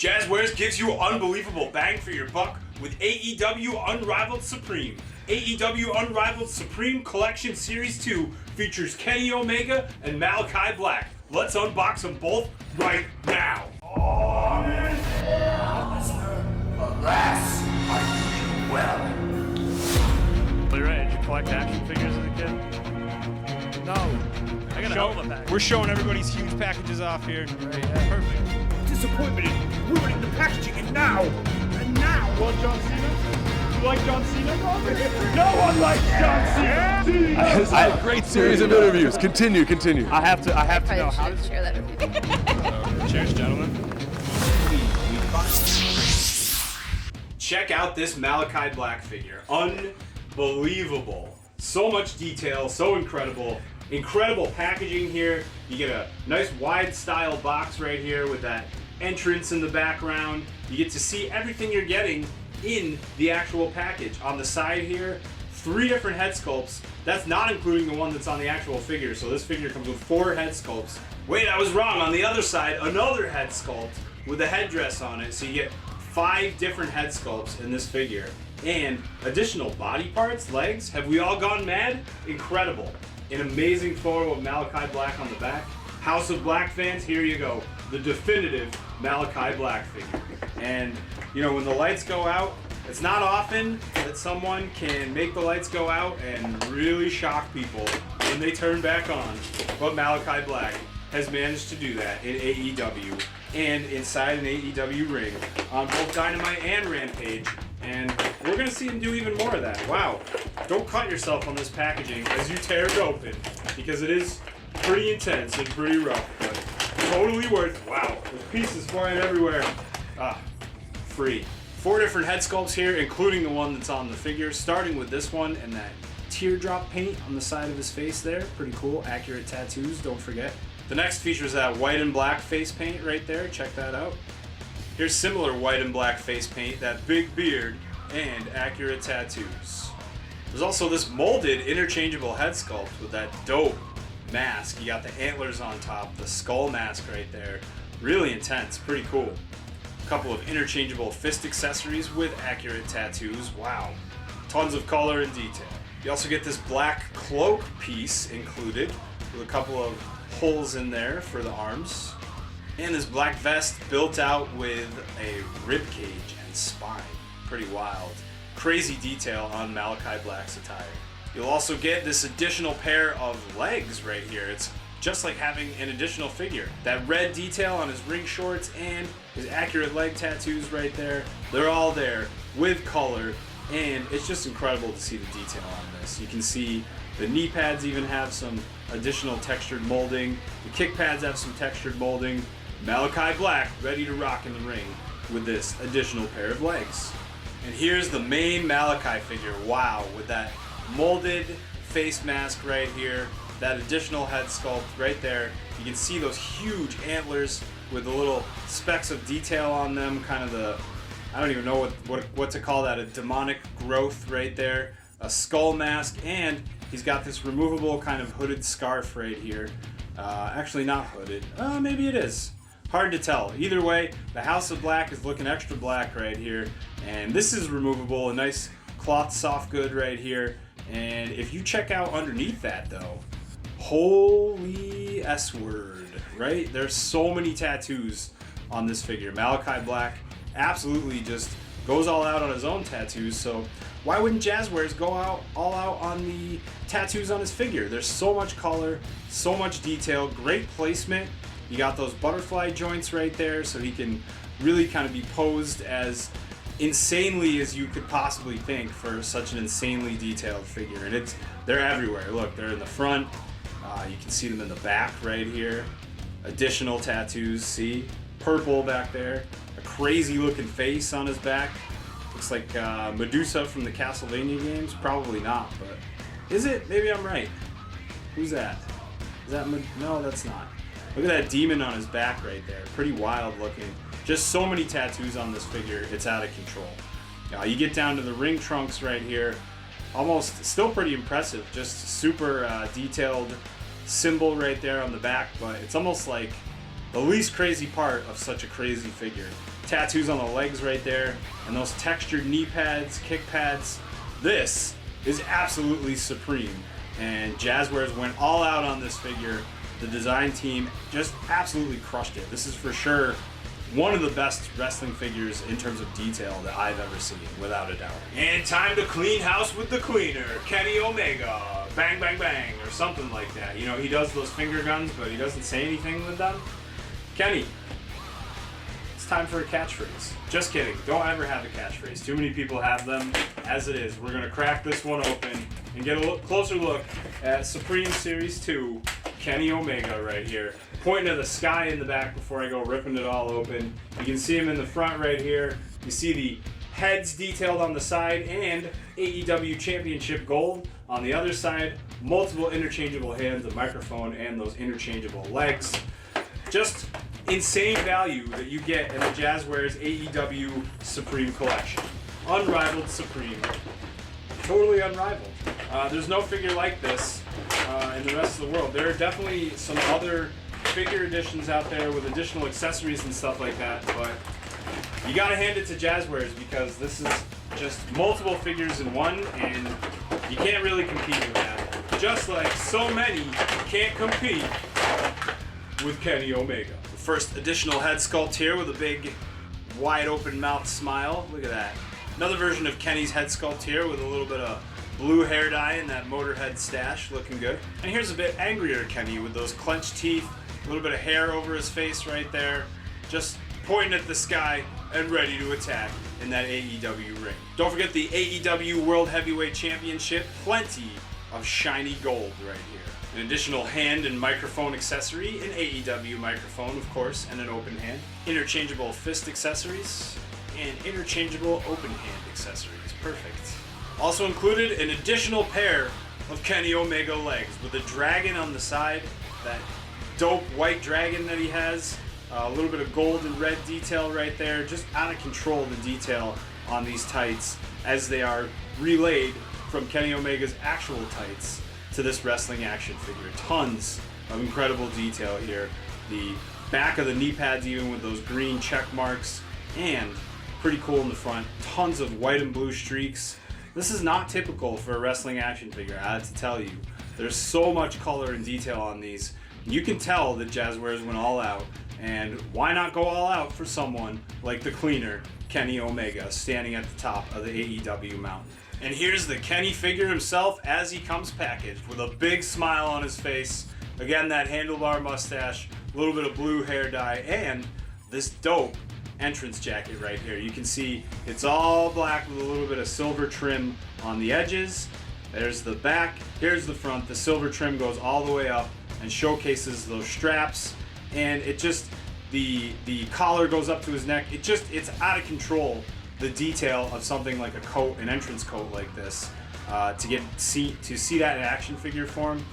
Jazwares gives you unbelievable bang for your buck with AEW Unrivaled Supreme. AEW Unrivaled Supreme Collection Series 2 features Kenny Omega and Malakai Black. Let's unbox them both right now. Alas, I do well. Are you ready? Did you collect action figures as a kid? No. I got a hell of a package. We're showing everybody's huge packages off here. Perfect. Disappointment in ruining the packaging, and now. You want John Cena? You like John Cena? No one likes John Cena! Great series of interviews. Continue. I have to know how to share that with me. Cheers, gentlemen. Check out this Malakai Black figure. Unbelievable. So much detail, so incredible. Incredible packaging here. You get a nice wide style box right here with that entrance in the background. You get to see everything you're getting in the actual package. On the side here, 3 different head sculpts. That's not including the one that's on the actual figure. So this figure comes with 4 head sculpts. Wait, I was wrong. On the other side, another head sculpt with a headdress on it. So you get 5 different head sculpts in this figure. And additional body parts, legs. Have we all gone mad? Incredible. An amazing photo of Malakai Black on the back. House of Black fans, here you go. The definitive Malakai Black figure. And, you know, when the lights go out, it's not often that someone can make the lights go out and really shock people when they turn back on. But Malakai Black has managed to do that in AEW and inside an AEW ring on both Dynamite and Rampage. And we're going to see him do even more of that. Wow. Don't cut yourself on this packaging as you tear it open, because it is pretty intense and pretty rough, but totally worth it. Wow. There's pieces flying everywhere. Free. 4 different head sculpts here, including the one that's on the figure, starting with this one and that teardrop paint on the side of his face there. Pretty cool. Accurate tattoos, don't forget. The next features that white and black face paint right there. Check that out. Here's similar white and black face paint, that big beard, and accurate tattoos. There's also this molded interchangeable head sculpt with that dope mask. You got the antlers on top, the skull mask right there. Really intense, pretty cool. A couple of interchangeable fist accessories with accurate tattoos. Wow. Tons of color and detail. You also get this black cloak piece included with a couple of holes in there for the arms. And this black vest built out with a rib cage and spine. Pretty wild. Crazy detail on Malakai Black's attire. You'll also get this additional pair of legs right here. It's just like having an additional figure. That red detail on his ring shorts and his accurate leg tattoos right there. They're all there with color, and it's just incredible to see the detail on this. You can see the knee pads even have some additional textured molding. The kick pads have some textured molding. Malakai Black ready to rock in the ring with this additional pair of legs. And here's the main Malakai figure. Wow, with that molded face mask right here, that additional head sculpt right there. You can see those huge antlers with the little specks of detail on them, kind of the, I don't even know what to call that, a demonic growth right there. A skull mask, and he's got this removable kind of hooded scarf right here. Actually not hooded, maybe it is. Hard to tell. Either way, the House of Black is looking extra black right here, and this is removable, a nice cloth soft good right here. And if you check out underneath that though, holy S-word, right? There's so many tattoos on this figure. Malakai Black absolutely just goes all out on his own tattoos, so why wouldn't Jazwares go all out on the tattoos on his figure? There's so much color, so much detail, great placement. You got those butterfly joints right there, so he can really kind of be posed as insanely as you could possibly think for such an insanely detailed figure. And they're everywhere. Look, they're in the front. You can see them in the back right here. Additional tattoos, see? Purple back there. A crazy looking face on his back. Looks like Medusa from the Castlevania games. Probably not, but is it? Maybe I'm right. Who's that? Is that no, that's not. Look at that demon on his back right there. Pretty wild looking. Just so many tattoos on this figure, it's out of control. You get down to the ring trunks right here. Almost, still pretty impressive. Just super detailed symbol right there on the back, but it's almost like the least crazy part of such a crazy figure. tattoos on the legs right there, and those textured knee pads, kick pads. This is absolutely supreme, and Jazwares went all out on this figure. The design team just absolutely crushed it. This is for sure one of the best wrestling figures in terms of detail that I've ever seen, without a doubt. And time to clean house with the cleaner, Kenny Omega. Bang, bang, bang, or something like that. You know, he does those finger guns, but he doesn't say anything with them. Kenny, it's time for a catchphrase. Just kidding. Don't ever have a catchphrase. Too many people have them. As it is, we're going to crack this one open and get a closer look at Supreme Series 2, Kenny Omega right here. Pointing to the sky in the back before I go ripping it all open. You can see him in the front right here. You see the heads detailed on the side and AEW Championship gold on the other side. Multiple interchangeable hands, a microphone, and those interchangeable legs. Just insane value that you get in the Jazwares AEW Supreme Collection. Unrivaled Supreme. Totally unrivaled. There's no figure like this in the rest of the world. There are definitely some other figure editions out there with additional accessories and stuff like that, but you gotta hand it to Jazwares because this is just multiple figures in one, and you can't really compete with that. Just like so many can't compete with Kenny Omega. The first additional head sculpt here with a big, wide open mouth smile. Look at that. Another version of Kenny's head sculpt here with a little bit of blue hair dye and that Motorhead stash, looking good. And here's a bit angrier Kenny with those clenched teeth, a little bit of hair over his face right there, just pointing at the sky and ready to attack in that AEW ring. Don't forget the AEW World Heavyweight Championship, plenty of shiny gold right here. An additional hand and microphone accessory, an AEW microphone of course, and an open hand. Interchangeable fist accessories, and interchangeable open hand accessories, perfect. Also included an additional pair of Kenny Omega legs with a dragon on the side, that dope white dragon that he has. A little bit of gold and red detail right there, just out of control the detail on these tights as they are relayed from Kenny Omega's actual tights to this wrestling action figure. Tons of incredible detail here. The back of the knee pads even with those green check marks, and pretty cool in the front. Tons of white and blue streaks. This is not typical for a wrestling action figure, I have to tell you. There's so much color and detail on these. You can tell that Jazwares went all out, and why not go all out for someone like the cleaner, Kenny Omega, standing at the top of the AEW mountain. And here's the Kenny figure himself as he comes packaged with a big smile on his face. Again, that handlebar mustache, a little bit of blue hair dye, and this dope entrance jacket right here. You can see it's all black with a little bit of silver trim on the edges. There's the back, here's the front. The silver trim goes all the way up and showcases those straps, and it just, the collar goes up to his neck. It's out of control, the detail of something like a coat, an entrance coat like this. To see that in action figure form,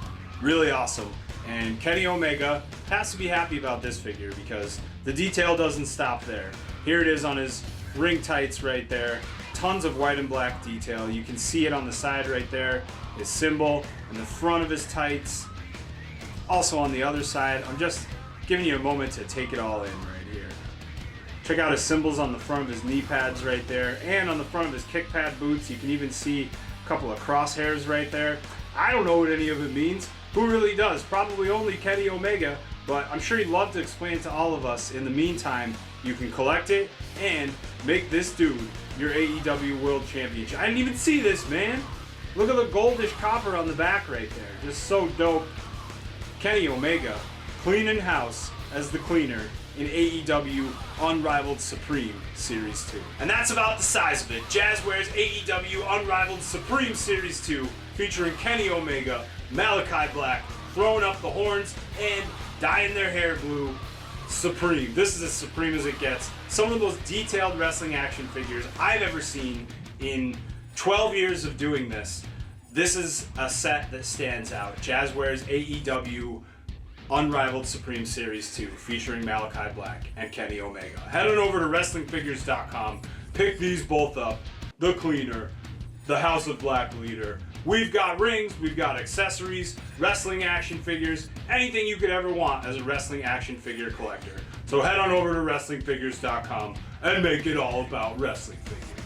really awesome. And Kenny Omega has to be happy about this figure because the detail doesn't stop there. Here it is on his ring tights right there. Tons of white and black detail. You can see it on the side right there, his symbol, and the front of his tights. Also on the other side. I'm just giving you a moment to take it all in right here. Check out his symbols on the front of his knee pads right there, and on the front of his kick pad boots. You can even see a couple of crosshairs right there. I don't know what any of it means. Who really does? Probably only Kenny Omega, but I'm sure he'd love to explain it to all of us. In the meantime, you can collect it and make this dude your AEW World Championship. I didn't even see this, man. Look at the goldish copper on the back right there. Just so dope. Kenny Omega, cleaning house as the cleaner in AEW Unrivaled Supreme Series 2. And that's about the size of it. Jazwares AEW Unrivaled Supreme Series 2, featuring Kenny Omega, Malakai Black, throwing up the horns and dyeing their hair blue. Supreme. This is as supreme as it gets. Some of the most detailed wrestling action figures I've ever seen in 12 years of doing this. This is a set that stands out. Jazwares AEW Unrivaled Supreme Series 2, featuring Malakai Black and Kenny Omega. Head on over to WrestlingFigures.com. Pick these both up. The Cleaner, the House of Black Leader. We've got rings, we've got accessories, wrestling action figures, anything you could ever want as a wrestling action figure collector. So head on over to WrestlingFigures.com. and make it all about wrestling figures.